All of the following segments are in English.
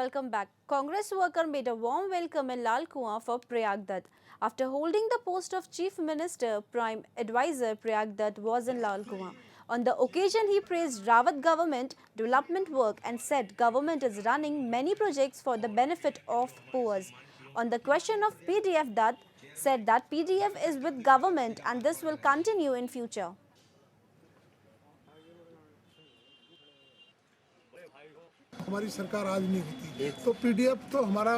Welcome back. Congress worker made a warm welcome in Lal Kuan for Prayag Dutt. After holding the post of Chief Minister, Prime Advisor Prayag Dutt was in Lal Kuan. On the occasion, he praised Rawat government development work and said government is running many projects for the benefit of poor. On the question of PDF, Dutt said that PDF is with government and this will continue in future. हमारी सरकार आज नहीं होती तो PDF तो हमारा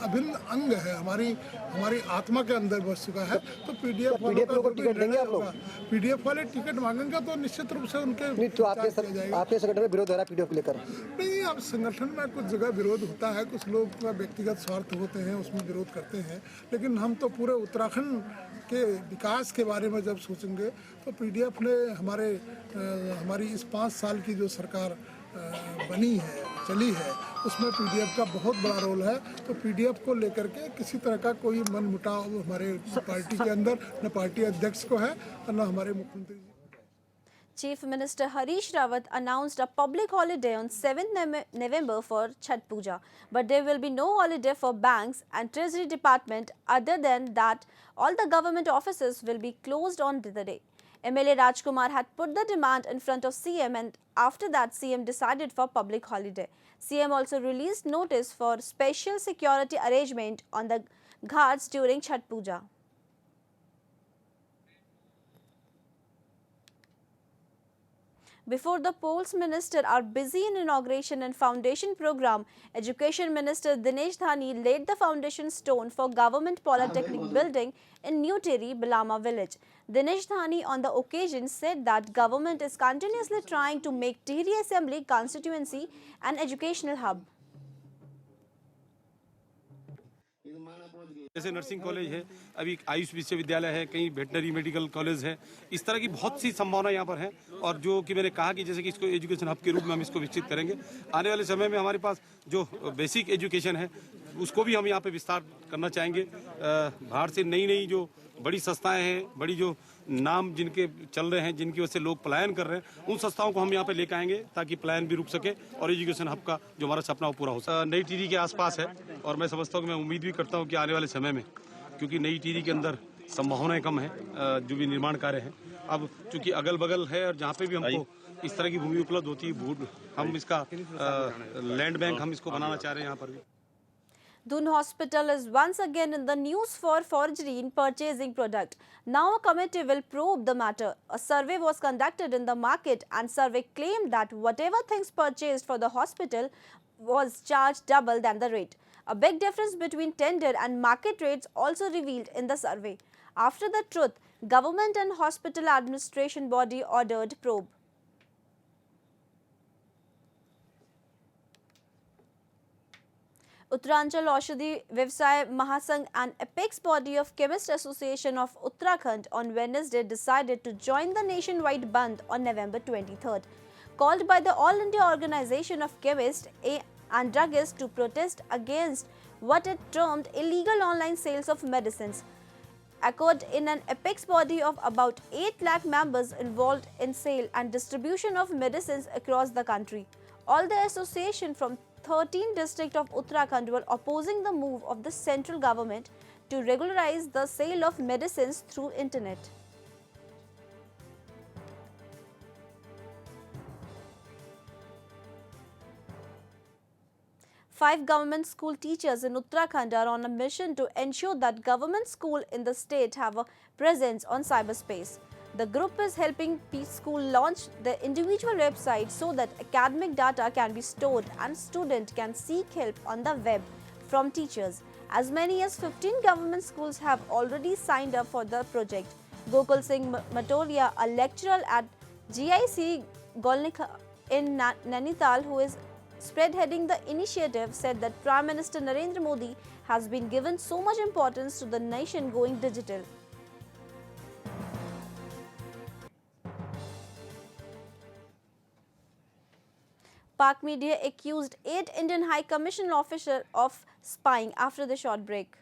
अभिन्न अंग है, हमारी आत्मा के अंदर बस चुका है। तो पीडीएफ लोगों को टिकट देंगे आप लोग? पीडीएफ वाले टिकट मांगेंगे तो निश्चित रूप से उनके नहीं, तो आपके संगठन में विरोध हो रहा है पीडीएफ को लेकर? नहीं, अब संगठन में कुछ जगह विरोध होता है, कुछ लोग का व्यक्तिगत स्वार्थ होते हैं, उसमें विरोध करते हैं, लेकिन हम तो पूरे उत्तराखंड के विकास के बारे में जब सोचेंगे तो पीडीएफ ने हमारी इस 5 साल की जो सरकार बनी है, चली है, उसमें पीडीएफ का बहुत बड़ा रोल है। तो पीडीएफ को लेकर के किसी तरह का कोई मनमुटाव हमारे पार्टी के अंदर न पार्टी अध्यक्ष को है और न हमारे मुख्यमंत्री जी। Chief Minister Harish Rawat announced a public holiday on 7th November for Chhath Puja, but there will be no holiday for banks and Treasury Department. Other than that, all the government offices will be closed on the day. MLA Rajkumar had put the demand in front of CM and after that CM decided for public holiday. CM also released notice for special security arrangement on the ghats during Chhath Puja. Before the polls minister are busy in inauguration and foundation program, Education Minister Dinesh Dhani laid the foundation stone for Government Polytechnic building in New Teri, Balama village. Dinesh Dhani on the occasion said that government is continuously trying to make Teri Assembly constituency an educational hub. जैसे nursing college है, अभी आयुष विश्वविद्यालय है, कहीं veterinary medical college है, इस तरह की बहुत सी संभावना यहाँ पर है। और जो कि मैंने कहा कि जैसे कि इसको एजुकेशन हब के रूप में हम इसको विकसित करेंगे। आने वाले समय में हमारे पास जो बेसिक एजुकेशन है उसको भी हम यहाँ पे विस्तार करना चाहेंगे। बाहर से नई जो बड़ी संस्थाएं हैं, बड़ी जो नाम जिनके चल रहे हैं, जिनकी वजह से लोग पलायन कर रहे हैं, उन संस्थाओं को हम यहाँ पे लेकर आएंगे ताकि पलायन भी रुक सके और एजुकेशन हब का जो हमारा सपना वो पूरा हो सके। नई टिहरी के आसपास है और मैं समझता हूँ कि मैं उम्मीद भी करता हूँ कि आने वाले समय में, क्योंकि नई टिहरी के अंदर संभावनाएं कम है, जो भी निर्माण कार्य है, अब चूंकि अगल बगल है और जहाँ पे भी हमको इस तरह की भूमि उपलब्ध होती है, हम इसका लैंड बैंक हम इसको बनाना चाह रहे हैं यहाँ पर भी। Doon Hospital is once again in the news for forgery in purchasing product. Now a committee will probe the matter. A survey was conducted in the market and survey claimed that whatever things purchased for the hospital was charged double than the rate. A big difference between tender and market rates also revealed in the survey. After the truth, government and hospital administration body ordered probe. Uttaranchal Aushadhi Vyavsay Mahasangh and apex body of Chemist Association of Uttarakhand on Wednesday decided to join the nationwide Bandh on November 23rd, called by the All India Organization of Chemists and Druggists to protest against what it termed illegal online sales of medicines. Occurred in an apex body of about 8 lakh members involved in sale and distribution of medicines across the country. All the association from 13 districts of Uttarakhand were opposing the move of the central government to regularize the sale of medicines through internet. Five government school teachers in Uttarakhand are on a mission to ensure that government schools in the state have a presence on cyberspace. The group is helping school launch the individual website so that academic data can be stored and students can seek help on the web from teachers. As many as 15 government schools have already signed up for the project. Gokul Singh Matoria, a lecturer at GIC Golnikha in Nainital, who is spearheading the initiative, said that Prime Minister Narendra Modi has been given so much importance to the nation going digital. Pak media accused 8 Indian High Commission officials of spying after the short break.